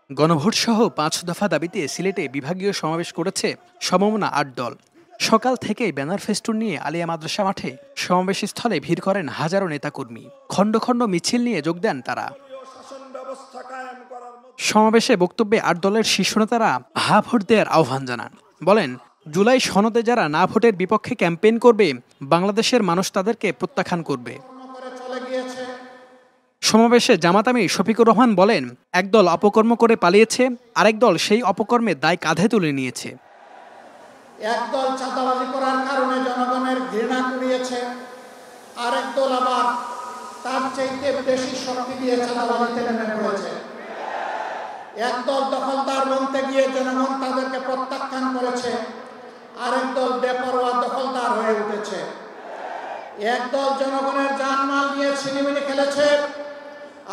গণভোট সহ ৫ দফা দাবিতে সিলেটে বিভাগীয় সমাবেশ করেছে সমমনা ৮ দল। সকাল থেকেই ব্যানার ফেস্টুন নিয়ে আলিয়া মাদ্রাসা মাঠে সমাবেশস্থলে ভিড় করেন হাজারো নেতাকর্মী। খণ্ড খণ্ড মিছিল নিয়ে যোগ দেন তারা। সমাবেশে বক্তব্যে ৮ দলের শীর্ষ নেতারা হা ভোট দেওয়ার আহ্বান জানান। বলেন, জুলাই সনদে যারা না ভোটের বিপক্ষে ক্যাম্পেইন করবে, বাংলাদেশের মানুষ তাদেরকে প্রত্যাখ্যান করবে। সমাবেশে জামাত আমির শফিকুর রহমান বলেন, একদল অপকর্ম করে পালিয়েছে, আরেক দল সেই অপকর্মের দায় কাঁধে তুলে নিয়েছে। একদল চাঁদাবাজি করার কারণে জনগণের ঘৃণা কুড়িয়েছে, আরেক দল আবার তার চাইতে বেশি শক্তি দিয়ে চাঁদাবাজিতে নেমে পড়েছে। একদল দখলদার বলতে গিয়ে জনগণ তাদেরকে প্রত্যাখ্যান করেছে, আরেক দল বেপরোয়া দখলদার হয়ে উঠেছে। একদল জনগণের জানমাল নিয়ে ছিনিমিনি খেলেছে,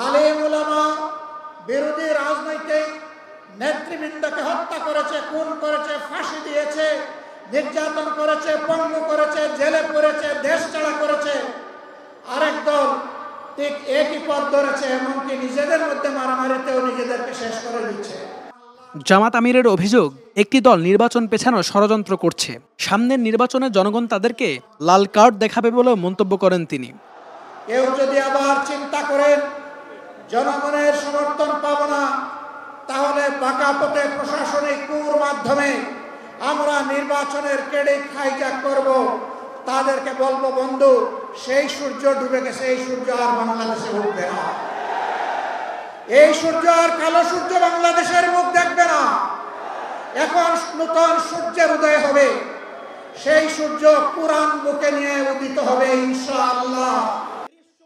আলেম উলামা বিরোধী রাজনৈতিক নেতৃবৃন্দকে হত্যা করেছে, খুন করেছে, ফাঁসি দিয়েছে, নির্যাতন করেছে, পঙ্গু করেছে, জেলে পড়েছে, দেশ ছাড়া করেছে। আরেক দল ঠিক একই পথ ধরেছে, এমনকি নিজেদের মধ্যে মারামারিতেও নিজেদেরকে শেষ করে দিচ্ছে। জামাত আমিরের অভিযোগ, একটি দল নির্বাচন পেছানোর ষড়যন্ত্র করছে। সামনের নির্বাচনে জনগণ তাদেরকে লাল কার্ড দেখাবে বলে মন্তব্য করেন তিনি। কেউ যদি আবার চিন্তা করেন জনগণের সমর্থন পাব না, তাহলে বাঁকা পথে প্রশাসনিক কুর মাধ্যমে আমরা নির্বাচনের ক্রেডিট হাইজ্যাক করব, তাদেরকে বলবো, বন্ধু, সেই সূর্য ডুবে গেছে, এই সূর্য আর বাংলাদেশে উঠবে না। এই সূর্য আর কালো সূর্য বাংলাদেশের মুখ দেখবে না। এখন নতুন সূর্যের উদয় হবে, সেই সূর্য কুরআন বুকে নিয়ে উদিত হবে ইনশাআল্লাহ।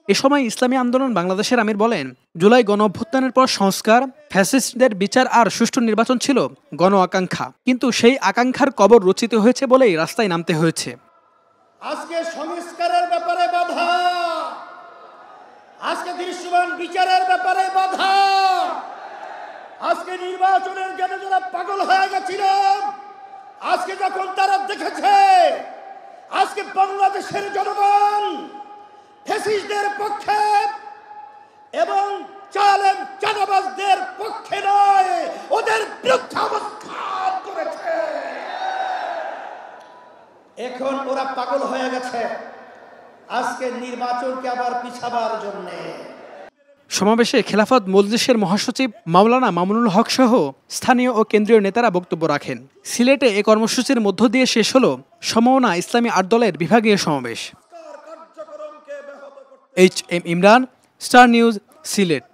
এ সময় ইসলামী আন্দোলন বাংলাদেশের আমির বলেন, জুলাই গণ অভ্যুত্থানের পর সংস্কার, ফ্যাসিস্টদের বিচার আর সুষ্ঠু নির্বাচন ছিল গণ আকাঙ্ক্ষা, কিন্তু সেই আকাঙ্ক্ষার কবর রচিত হয়েছে বলেই রাস্তায় নামতে হয়েছে। আজকে সংস্কারের ব্যাপারে বাধা, আজকে দৃশ্যমান বিচারের ব্যাপারে বাধা, আজকে নির্বাচনের জন্য যারা পাগল হয়ে গেছিল, আজকে যখন তারা দেখেছে আজকে বাংলাদেশের জনগণ ফ্যাসিস্টদের পক্ষে এবং চাঁদাবাজদের পক্ষে নয়, ওদের বিরুদ্ধে অবস্থান করেছে। এখন ওরা পাগল হয়ে গেছে আজকে নির্বাচনকে আবার পিছাবার জন্য। সমাবেশে খেলাফত মজলিসের মহাসচিব মাওলানা মামুনুল হক সহ স্থানীয় ও কেন্দ্রীয় নেতারা বক্তব্য রাখেন। সিলেটে এ কর্মসূচির মধ্য দিয়ে শেষ হল সমমনা ইসলামী ৮ দলের বিভাগীয় সমাবেশ। HM Imran, star news, Sylhet.